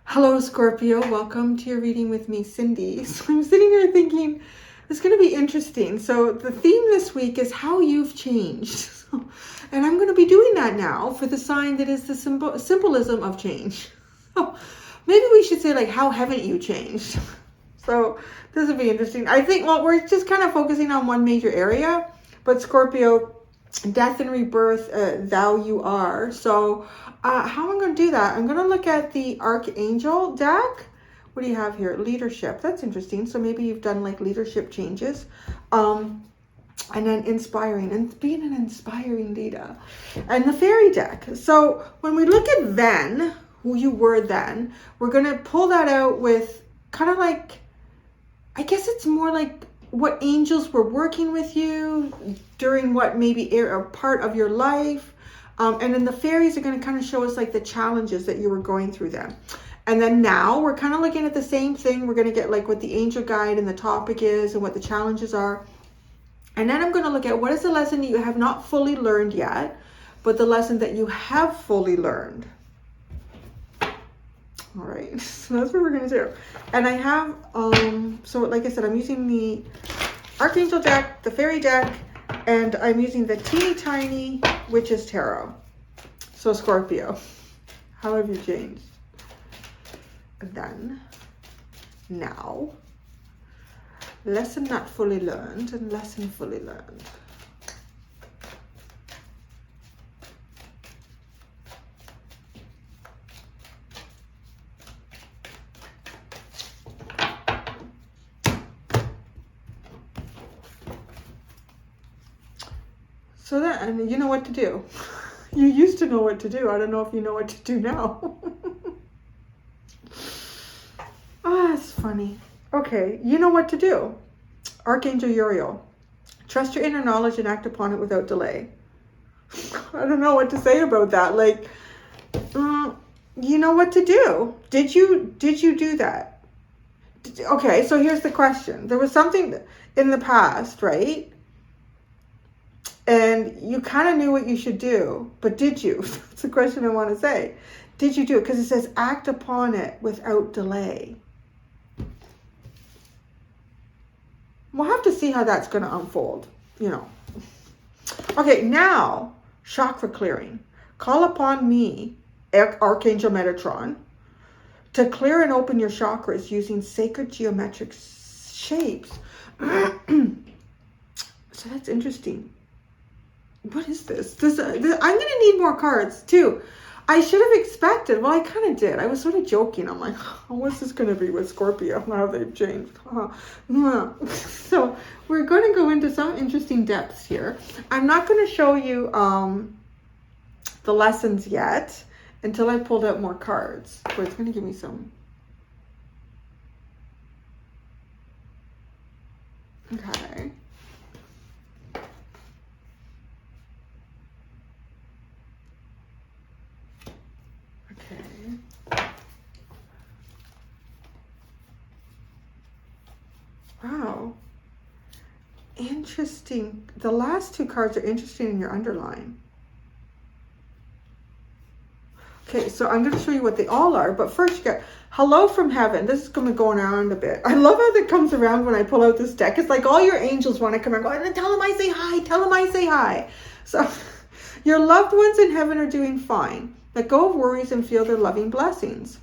Hello, Scorpio. Welcome to your reading with me, Cindy. So I'm sitting here thinking, it's going to be interesting. So the theme this week is how you've changed. And I'm going to be doing that now for the sign that is the symbolism of change. So maybe we should say, like, how haven't you changed? So this will be interesting. I think, well, we're just kind of focusing on one major area, but Scorpio, death and rebirth, thou you are. So how am I going to do that? I'm going to look at the Archangel deck. What do you have here? Leadership. That's interesting. So maybe you've done like leadership changes. And then inspiring, and being an inspiring leader. And the fairy deck. So when we look at then, who you were then, we're going to pull that out with kind of like, I guess it's more like what angels were working with you during what maybe a part of your life. And then the fairies are going to kind of show us like the challenges that you were going through then. And then now we're kind of looking at the same thing. We're going to get like what the angel guide and the topic is and what the challenges are. And then I'm going to look at what is the lesson that you have not fully learned yet, but the lesson that you have fully learned. All right, so that's what we're going to do. And I have, so like I said, I'm using the Archangel deck, the Fairy deck, and I'm using the teeny tiny Witch's Tarot. So Scorpio, how have you changed? And then, now, lesson not fully learned and lesson fully learned. So that, and you know what to do. You used to know what to do. I don't know if you know what to do now. Ah, it's funny. Okay, you know what to do. Archangel Uriel. Trust your inner knowledge and act upon it without delay. I don't know what to say about that. Like, you know what to do. Did you do that? Okay, so here's the question. There was something in the past, right? And you kind of knew what you should do, but did you? That's the question I want to say. Did you do it? Because it says act upon it without delay. We'll have to see how that's going to unfold, you know. Okay, now, chakra clearing. Call upon me, Archangel Metatron, to clear and open your chakras using sacred geometric shapes. So that's interesting. What is this? I'm going to need more cards too. I should have expected. Well, I kind of did. I was sort of joking. I'm like, oh, what's this going to be with Scorpio? How they've changed. So we're going to go into some interesting depths here. I'm not going to show you the lessons yet until I pulled out more cards. But it's going to give me some. Okay. Wow. Interesting. The last two cards are interesting in your underline. Okay, so I'm going to show you what they all are. But first you got Hello from Heaven. This is going to go around a bit. I love how that comes around when I pull out this deck. It's like all your angels want to come around and go, tell them I say hi. Tell them I say hi. So your loved ones in heaven are doing fine. Let go of worries and feel their loving blessings.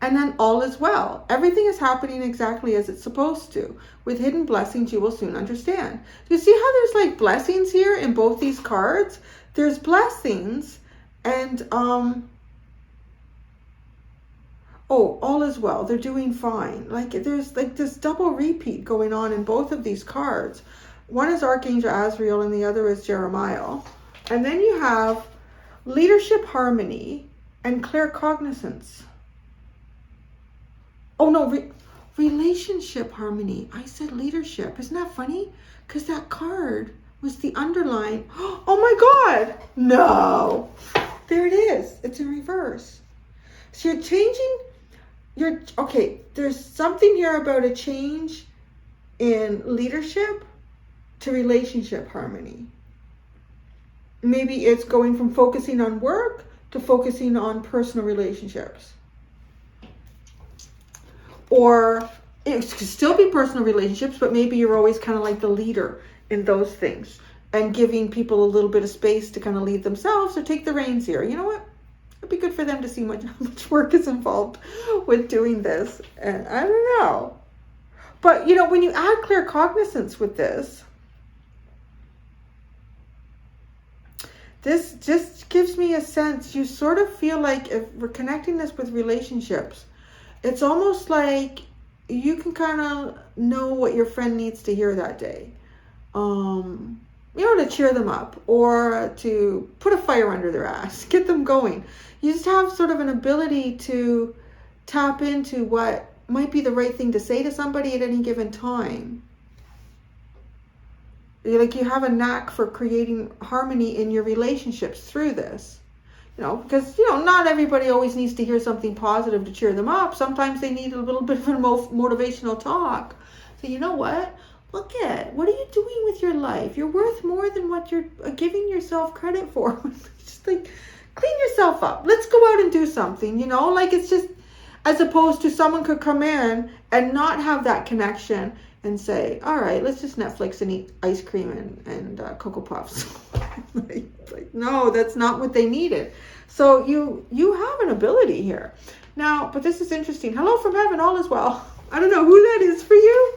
And then all is well. Everything is happening exactly as it's supposed to. With hidden blessings, you will soon understand. Do you see how there's like blessings here in both these cards? There's blessings and, oh, all is well. They're doing fine. Like there's like this double repeat going on in both of these cards. One is Archangel Azrael and the other is Jeremiah. And then you have leadership harmony and clear cognizance. Oh no, relationship harmony. I said leadership. Isn't that funny? Because that card was the underline. Oh my God. No. There it is. It's in reverse. So you're changing okay, there's something here about a change in leadership to relationship harmony. Maybe it's going from focusing on work to focusing on personal relationships. Or it could still be personal relationships, but maybe you're always kind of like the leader in those things and giving people a little bit of space to kind of lead themselves or take the reins here. You know what? It'd be good for them to see how much work is involved with doing this. And I don't know. But, you know, when you add clear cognizance with this just gives me a sense, you sort of feel like if we're connecting this with relationships, it's almost like you can kind of know what your friend needs to hear that day. You know, to cheer them up or to put a fire under their ass, get them going. You just have sort of an ability to tap into what might be the right thing to say to somebody at any given time. Like you have a knack for creating harmony in your relationships through this. You know, because, you know, not everybody always needs to hear something positive to cheer them up. Sometimes they need a little bit of a motivational talk. So you know what? What are you doing with your life? You're worth more than what you're giving yourself credit for. Just like, clean yourself up. Let's go out and do something, you know? Like it's just, as opposed to someone could come in and not have that connection and say, all right, let's just Netflix and eat ice cream and Cocoa Puffs. like, no, that's not what they needed. So you have an ability here. Now, but this is interesting. Hello from heaven, all is well. I don't know who that is for you.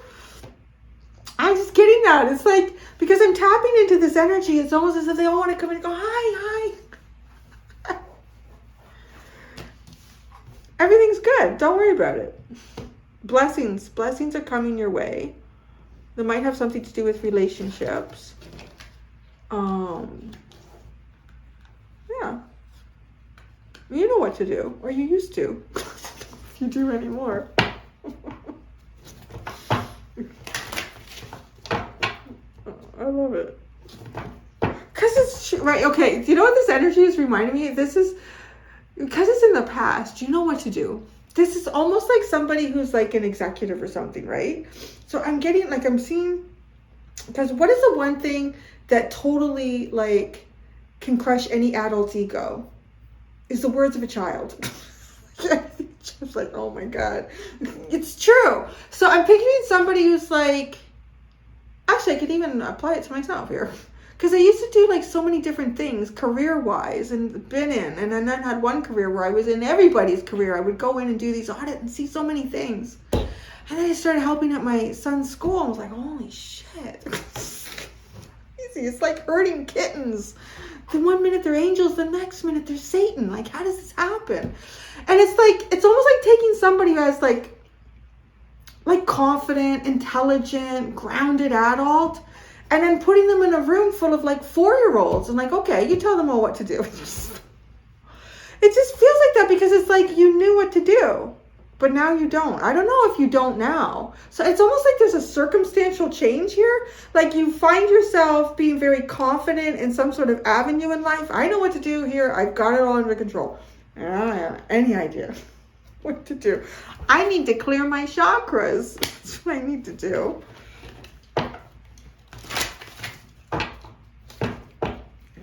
I'm just getting that. It's like, because I'm tapping into this energy, it's almost as if they all want to come in and go, hi. Everything's good. Don't worry about it. Blessings are coming your way. They might have something to do with relationships. Yeah. You know what to do, or you used to. If you do anymore. I love it. Because it's right. Okay. Do you know what this energy is reminding me? This is because it's in the past. You know what to do. This is almost like somebody who's like an executive or something, right? So I'm getting like, I'm seeing, because what is the one thing that totally like can crush any adult's ego? Is the words of a child. Just like, oh my God. It's true. So I'm picturing somebody who's like, actually I could even apply it to myself here. Because I used to do like so many different things career-wise and been in. And then I had one career where I was in everybody's career. I would go in and do these audits and see so many things. And then I started helping at my son's school. I was like, holy shit. Easy. It's like herding kittens. The one minute they're angels, the next minute they're Satan. Like, how does this happen? And it's like, it's almost like taking somebody who has like confident, intelligent, grounded adult, and then putting them in a room full of like 4-year-olds and like, okay, you tell them all what to do. It just feels like that because it's like you knew what to do, but now you don't. I don't know if you don't now. So it's almost like there's a circumstantial change here. Like you find yourself being very confident in some sort of avenue in life. I know what to do here. I've got it all under control. I don't have any idea what to do. I need to clear my chakras. That's what I need to do.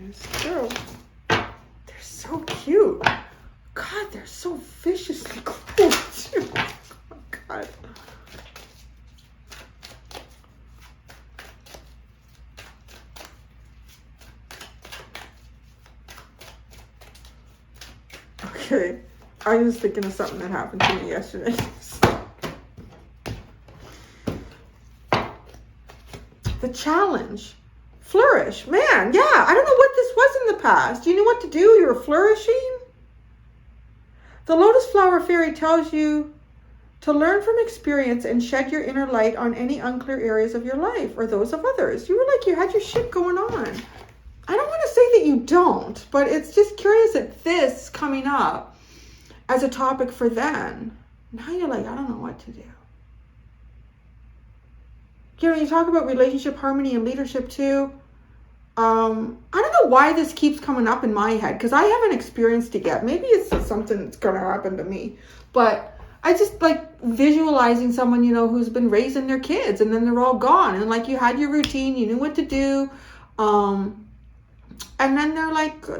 It's true. They're so cute. God, they're so viciously cruel too. Oh God. Okay. I was thinking of something that happened to me yesterday. The challenge. Flourish. Man, yeah. I don't know what this was in the past. You knew what to do. You were flourishing. The lotus flower fairy tells you to learn from experience and shed your inner light on any unclear areas of your life or those of others. You were like, you had your shit going on. I don't want to say that you don't, but it's just curious that this coming up as a topic for then. Now you're like, I don't know what to do. You know, you talk about relationship harmony and leadership too. I don't know why this keeps coming up in my head because I haven't experienced it yet. Maybe it's something that's going to happen to me. But I just like visualizing someone, you know, who's been raising their kids and then they're all gone. And like you had your routine, you knew what to do. And then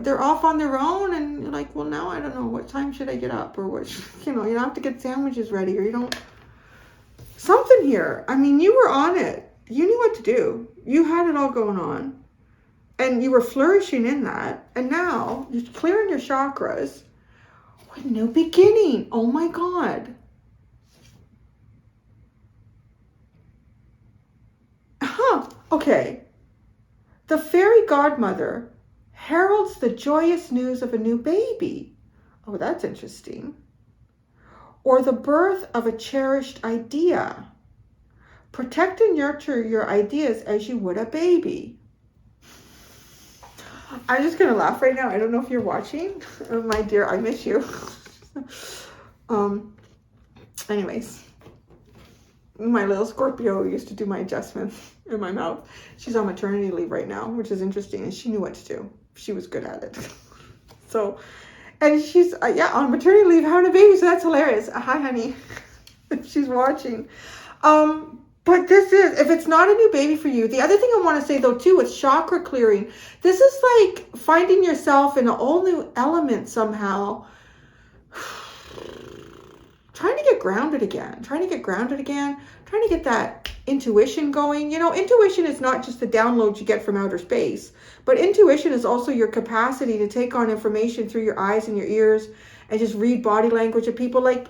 they're off on their own and you're like, well, now I don't know, what time should I get up, or what, you know, you don't have to get sandwiches ready, or you don't, something here. I mean, you were on it. You knew what to do. You had it all going on and you were flourishing in that. And now you're clearing your chakras with new beginning. Oh my God. Okay. The fairy godmother heralds the joyous news of a new baby. Oh, that's interesting. Or the birth of a cherished idea. Protect and nurture your ideas as you would a baby. I'm just going to laugh right now. I don't know if you're watching. Oh, my dear, I miss you. Anyways. My little Scorpio used to do my adjustments in my mouth. She's on maternity leave right now, which is interesting. And she knew what to do. She was good at it. So, and she's, on maternity leave having a baby. So that's hilarious. Hi, honey. She's watching. But this is, if it's not a new baby for you, the other thing I want to say though too, with chakra clearing, this is like finding yourself in an all new element somehow. Trying to get grounded again, trying to get that intuition going. You know, intuition is not just the downloads you get from outer space, but intuition is also your capacity to take on information through your eyes and your ears and just read body language of people. Like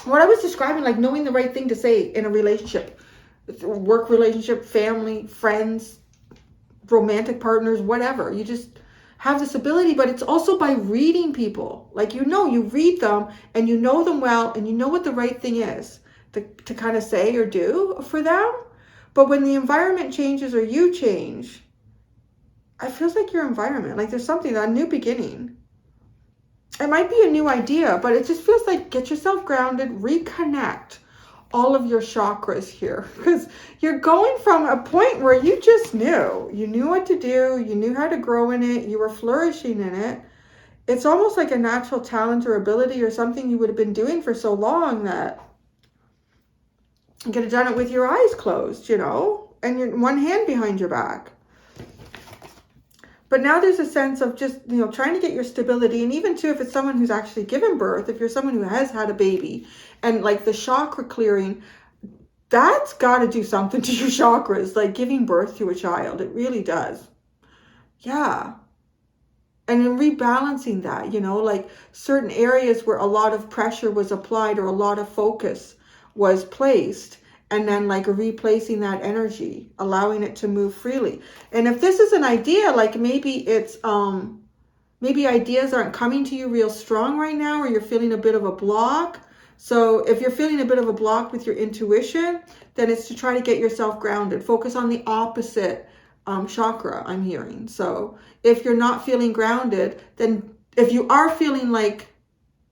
what I was describing, like knowing the right thing to say in a relationship, work relationship, family, friends, romantic partners, whatever. You just have this ability, but it's also by reading people. Like, you know, you read them and you know them well and you know what the right thing is to kind of say or do for them. But when the environment changes or you change, it feels like your environment, like there's something, a new beginning. It might be a new idea, but it just feels like get yourself grounded, reconnect all of your chakras here, because you're going from a point where you just knew what to do, you knew how to grow in it, you were flourishing in it. It's almost like a natural talent or ability or something you would have been doing for so long that you could have done it with your eyes closed, you know, and your one hand behind your back. But now there's a sense of just, you know, trying to get your stability. And even too, if it's someone who's actually given birth, if you're someone who has had a baby, and like the chakra clearing, that's got to do something to your chakras, like giving birth to a child. It really does. Yeah. And in rebalancing that, you know, like certain areas where a lot of pressure was applied or a lot of focus was placed, and then like replacing that energy, allowing it to move freely. And if this is an idea, like maybe it's, maybe ideas aren't coming to you real strong right now, or you're feeling a bit of a block. So if you're feeling a bit of a block with your intuition, then it's to try to get yourself grounded. Focus on the opposite chakra, I'm hearing. So if you're not feeling grounded, then if you are feeling like,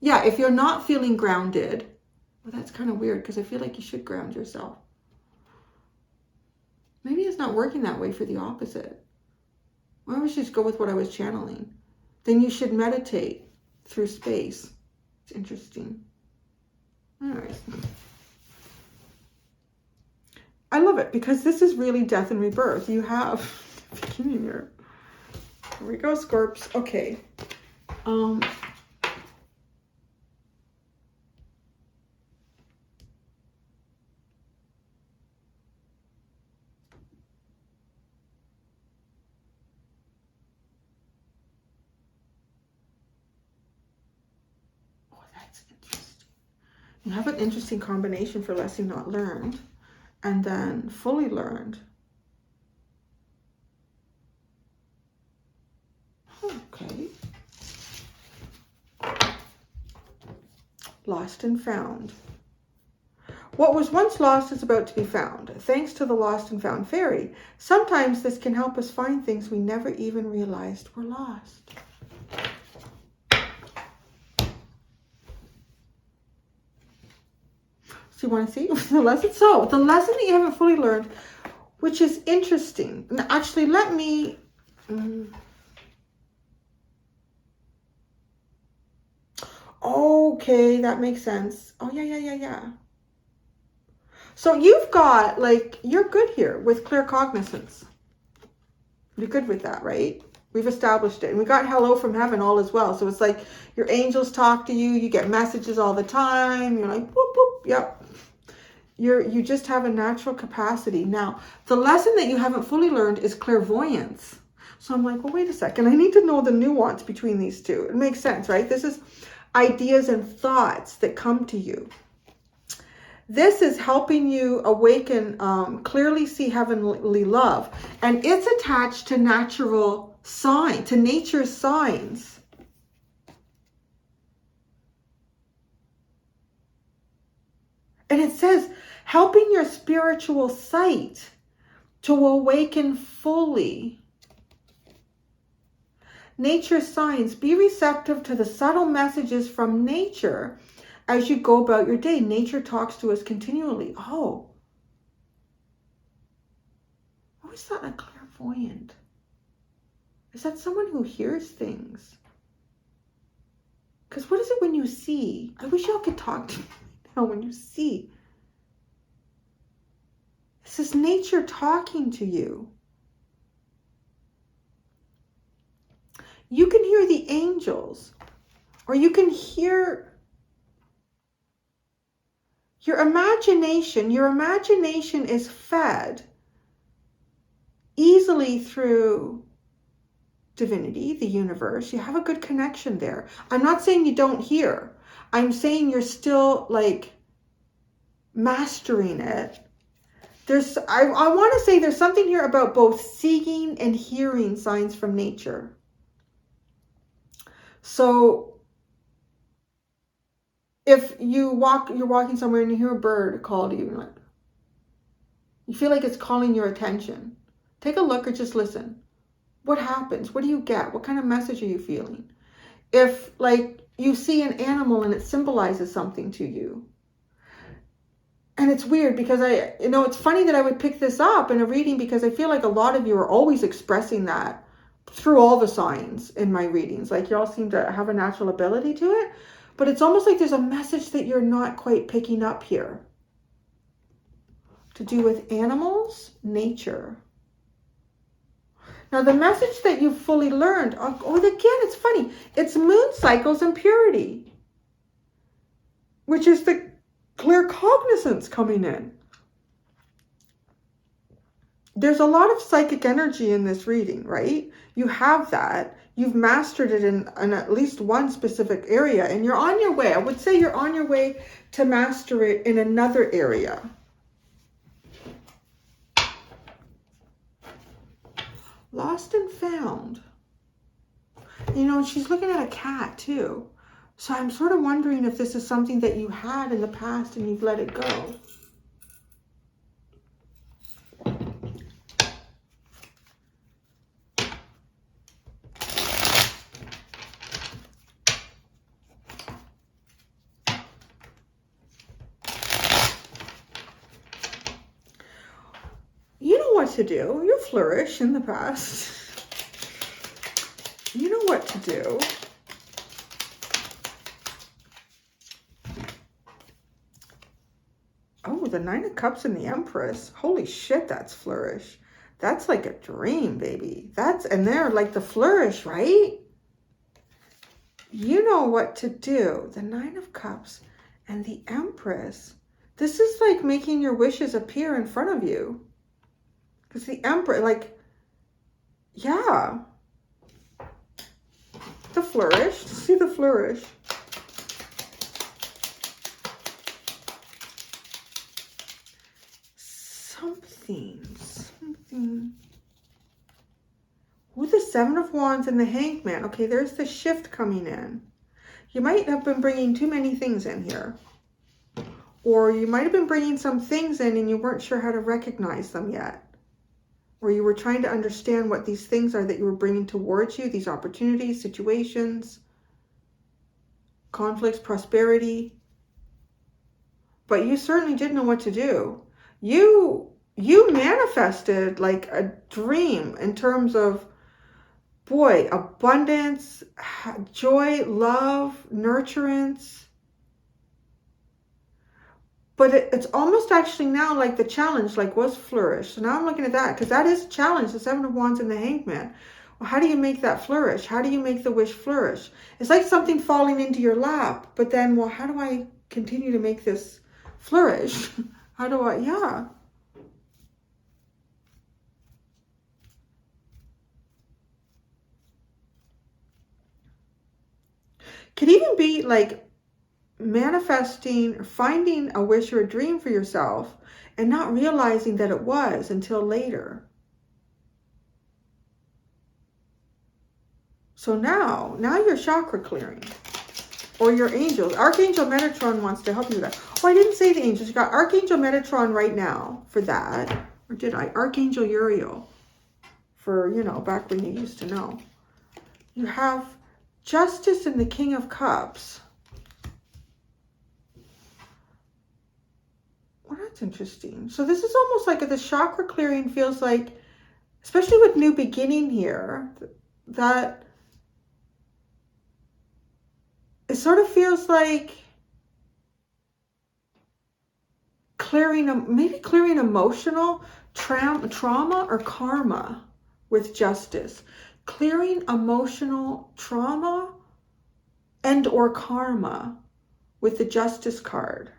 if you're not feeling grounded, well, that's kind of weird because I feel like you should ground yourself. Maybe it's not working that way for the opposite. Why don't we just go with what I was channeling? Then you should meditate through space. It's interesting. All right. I love it because this is really death and rebirth. You have beginning here. Here we go, Scorps. Okay. That's interesting. You have an interesting combination for lesson not learned and then fully learned. Okay. Lost and found. What was once lost is about to be found, thanks to the lost and found fairy. Sometimes this can help us find things we never even realized were lost. So you want to see the lesson? So the lesson that you haven't fully learned, which is interesting. And actually, let me... Okay, that makes sense. Oh, yeah. So you've got, like, you're good here with clear cognizance. You're good with that, right? We've established it. And we got hello from heaven all as well. So it's like your angels talk to you. You get messages all the time. You're like, whoop, whoop. Yep. You just have a natural capacity. Now, the lesson that you haven't fully learned is clairvoyance. So I'm like, well, wait a second. I need to know the nuance between these two. It makes sense, right? This is ideas and thoughts that come to you. This is helping you awaken, clearly see heavenly love. And it's attached to natural sign, to nature's signs. And it says, helping your spiritual sight to awaken fully. Nature's signs, be receptive to the subtle messages from nature as you go about your day. Nature talks to us continually. Oh, I always thought a clairvoyant. Is that someone who hears things? Because what is it when you see? I wish y'all could talk to me now when you see. This is nature talking to you. You can hear the angels, or you can hear your imagination. Your imagination is fed easily through divinity, the universe. You have a good connection there. I'm not saying you don't hear. I'm saying you're still like mastering it. I want to say there's something here about both seeing and hearing signs from nature. So if you're walking somewhere and you hear a bird call to you, you feel like it's calling your attention. Take a look or just listen. What happens? What do you get? What kind of message are you feeling? If like you see an animal and it symbolizes something to you. And it's weird because it's funny that I would pick this up in a reading because I feel like a lot of you are always expressing that through all the signs in my readings. Like you all seem to have a natural ability to it, but it's almost like there's a message that you're not quite picking up here. To do with animals, nature. Now the message that you've fully learned, again, it's funny. It's moon cycles and purity, which is the clear cognizance coming in. There's a lot of psychic energy in this reading, right? You have that. You've mastered it in at least one specific area, and you're on your way. I would say you're on your way to master it in another area. Lost and found. She's looking at a cat too. So I'm sort of wondering if this is something that you had in the past and you've let it go. You know what to do. You flourish in the past. You know what to do. Oh, the Nine of Cups and the Empress. Holy shit, that's flourish. That's like a dream, baby. And they're like the flourish, right? You know what to do. The Nine of Cups and the Empress. This is like making your wishes appear in front of you. Because the Emperor, yeah. The flourish. See the flourish. Something. With the Seven of Wands and the Hangman. Okay, there's the shift coming in. You might have been bringing too many things in here. Or you might have been bringing some things in and you weren't sure how to recognize them yet. Or you were trying to understand what these things are that you were bringing towards you, these opportunities, situations, conflicts, prosperity. But you certainly did know what to do. You manifested like a dream in terms of boy, abundance, joy, love, nurturance. But it's almost actually now like the challenge, like was flourish. So now I'm looking at that because that is a challenge, the Seven of Wands and the Hangman. Well, how do you make that flourish? How do you make the wish flourish? It's like something falling into your lap, but then, well, how do I continue to make this flourish? How do I, yeah. Could even be like manifesting or finding a wish or a dream for yourself and not realizing that it was until later. So now you're chakra clearing, or your angels. Archangel Metatron wants to help you with that. Oh, I didn't say the angels. You got Archangel Metatron right now for that. Or did I? Archangel Uriel for, you know, back when you used to know. You have Justice and the King of Cups. Well, that's interesting. So this is almost like the chakra clearing feels like, especially with new beginning here, that it sort of feels like clearing, maybe clearing emotional trauma or karma with Justice. Clearing emotional trauma and or karma with the Justice card.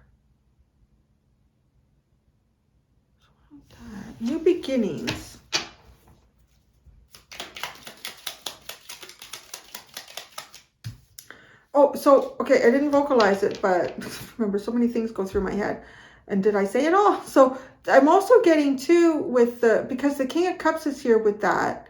New beginnings. Oh, so, okay, I didn't vocalize it, but remember, so many things go through my head. And did I say it all? So I'm also getting too with because the King of Cups is here with that.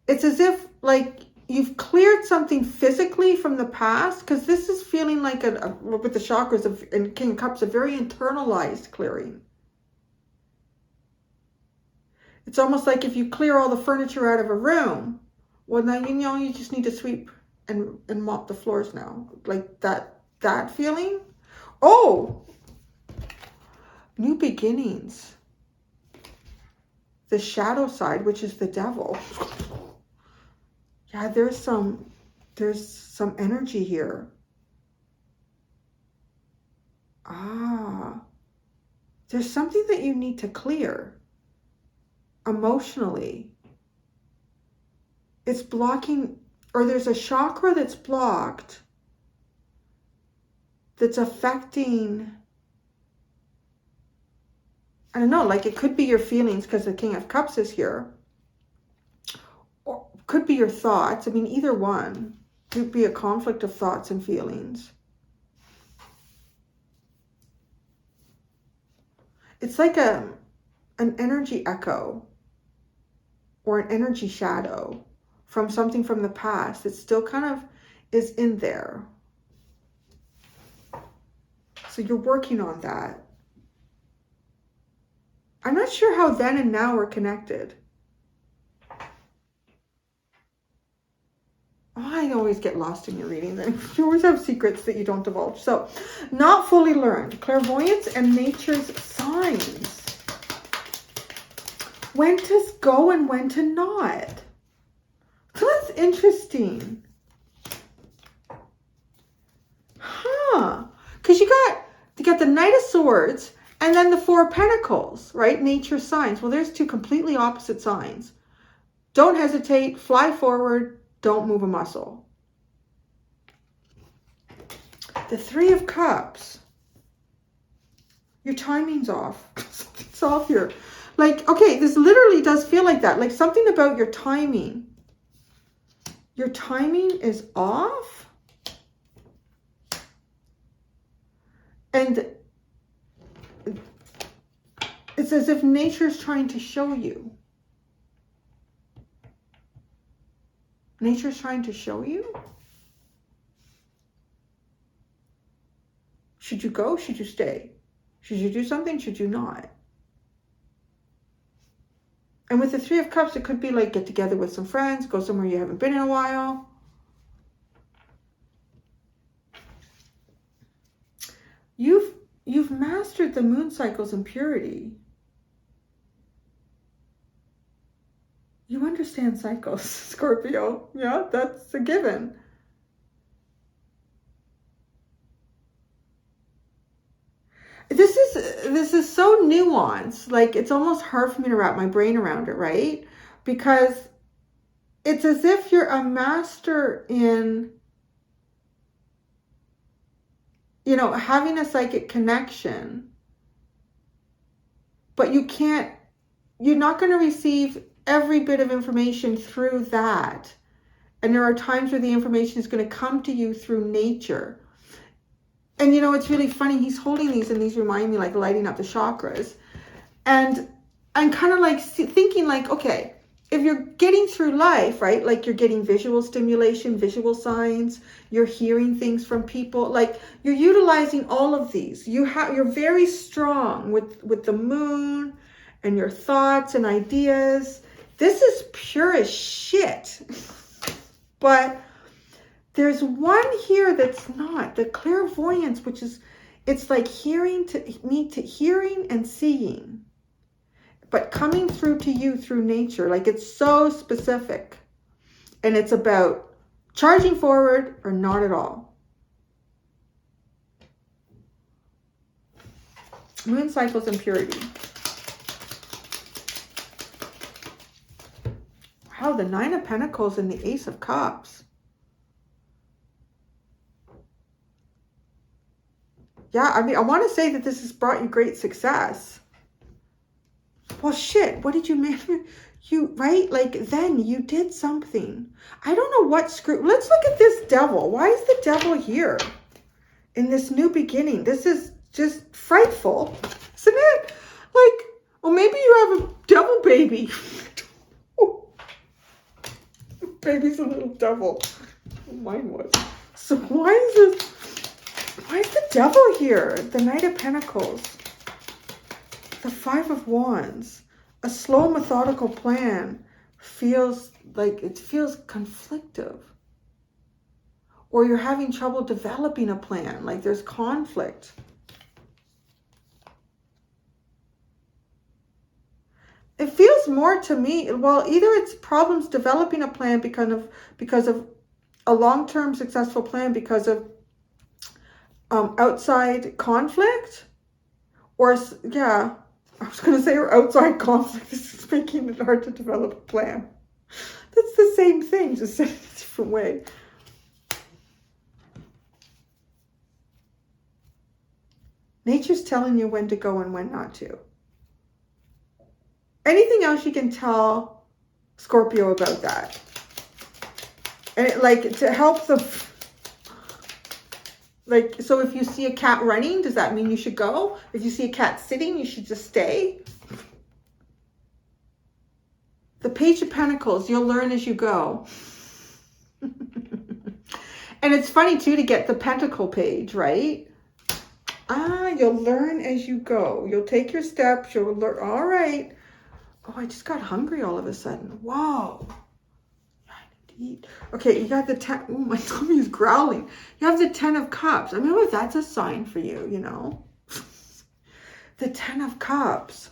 It's as if like you've cleared something physically from the past, because this is feeling like with the chakras and King of Cups, a very internalized clearing. It's almost like if you clear all the furniture out of a room, well, now you know you just need to sweep and mop the floors now. Like that feeling. Oh, new beginnings. The shadow side, which is the devil. Yeah, there's some energy here. Ah, there's something that you need to clear emotionally. It's blocking, or there's a chakra that's blocked that's affecting, I don't know, like it could be your feelings because the King of Cups is here. Or could be your thoughts. I mean, either one. Could be a conflict of thoughts and feelings. It's like an energy echo or an energy shadow from something from the past. It still kind of is in there. So you're working on that. I'm not sure how then and now are connected. I always get lost in your reading. You always have secrets that you don't divulge. So, not fully learned. Clairvoyance and nature's signs. When to go and when to not. That's interesting. Huh. Because you got the Knight of Swords and then the Four of Pentacles, right? Nature's signs. Well, there's two completely opposite signs. Don't hesitate. Fly forward. Don't move a muscle. The Three of Cups. Your timing's off. Something's off here. Like, okay, this literally does feel like that. Like something about your timing. Your timing is off. And it's as if nature's trying to show you. Nature's trying to show you? Should you go? Should you stay? Should you do something? Should you not? And with the Three of Cups, it could be like get together with some friends, go somewhere you haven't been in a while. You've mastered the moon cycles and purity. You understand cycles, Scorpio. Yeah, that's a given. This is so nuanced. Like, it's almost hard for me to wrap my brain around it, right? Because it's as if you're a master in, you know, having a psychic connection, but you're not going to receive every bit of information through that. And there are times where the information is going to come to you through nature. And, you know, it's really funny. He's holding these, and these remind me like lighting up the chakras. And I'm kind of like thinking like, okay, if you're getting through life, right? Like you're getting visual stimulation, visual signs, you're hearing things from people, like you're utilizing all of these. You're very strong with the moon and your thoughts and ideas. This is pure as shit. But there's one here that's not. The clairvoyance, which is, it's like hearing and seeing, but coming through to you through nature. Like it's so specific. And it's about charging forward or not at all. Moon cycles and purity. Wow, the Nine of Pentacles and the Ace of Cups. Yeah, I mean, I want to say that this has brought you great success. Well, shit, what did you make? Right? Like, then you did something. I don't know what screw. Let's look at this devil. Why is the devil here in this new beginning? This is just frightful, isn't it? Like, well, maybe you have a devil baby. Baby's a little devil. Mine was. So why is the devil here? The Knight of Pentacles. The Five of Wands. A slow, methodical plan feels like it feels conflictive. Or you're having trouble developing a plan. Like there's conflict. It feels more to me, well, either it's problems developing a plan because of a long-term successful plan because of outside conflict, or yeah, I was going to say or outside conflict. This is making it hard to develop a plan. That's the same thing, just said in a different way. Nature's telling you when to go and when not to. Anything else you can tell Scorpio about that? And like to help the, like, so if you see a cat running, does that mean you should go? If you see a cat sitting, you should just stay? The Page of Pentacles, you'll learn as you go. And it's funny too to get the Pentacle page, right? You'll learn as you go. You'll take your steps, you'll learn. All right. Oh, I just got hungry all of a sudden. Whoa. I need to eat. Okay, you got the 10. Oh, my tummy is growling. You have the 10 of Cups. I mean, well, that's a sign for you, you know. The 10 of Cups.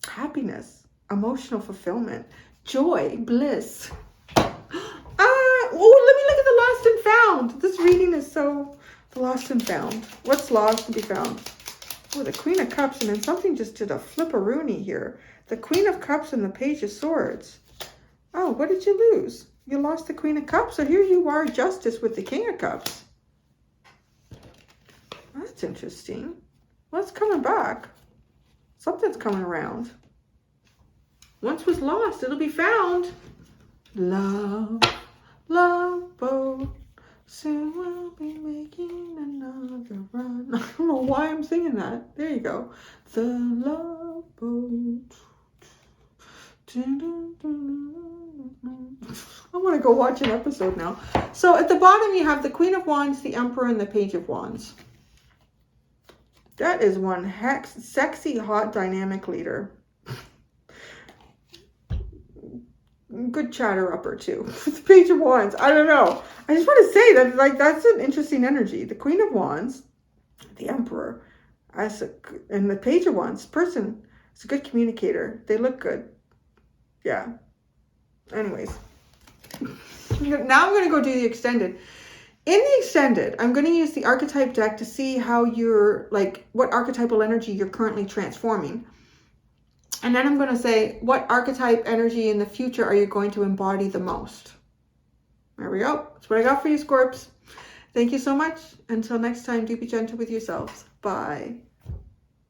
Happiness. Emotional fulfillment. Joy. Bliss. Oh, let me look at the lost and found. This reading is so... The lost and found. What's lost to be found? Oh, the Queen of Cups, and then something just did a flipperoonie here. The Queen of Cups and the Page of Swords. Oh, what did you lose? You lost the Queen of Cups, so here you are, Justice with the King of Cups. That's interesting. What's coming back? Something's coming around. Once was lost, it'll be found. Love, love boat. Soon we'll be making another run. I don't know why I'm singing that. There you go. The love boat. I want to go watch an episode now. So at the bottom you have the Queen of Wands, the Emperor, and the Page of Wands. That is one sexy, hot, dynamic leader. Good chatter upper too. The Page of Wands. I don't know. I just want to say that like that's an interesting energy. The Queen of Wands, the Emperor, and the Page of Wands person is a good communicator. They look good. Yeah. Anyways. Now I'm going to go do the extended. In the extended, I'm going to use the archetype deck to see how you're, like, what archetypal energy you're currently transforming. And then I'm going to say, what archetype energy in the future are you going to embody the most? There we go. That's what I got for you, Scorps. Thank you so much. Until next time, do be gentle with yourselves. Bye.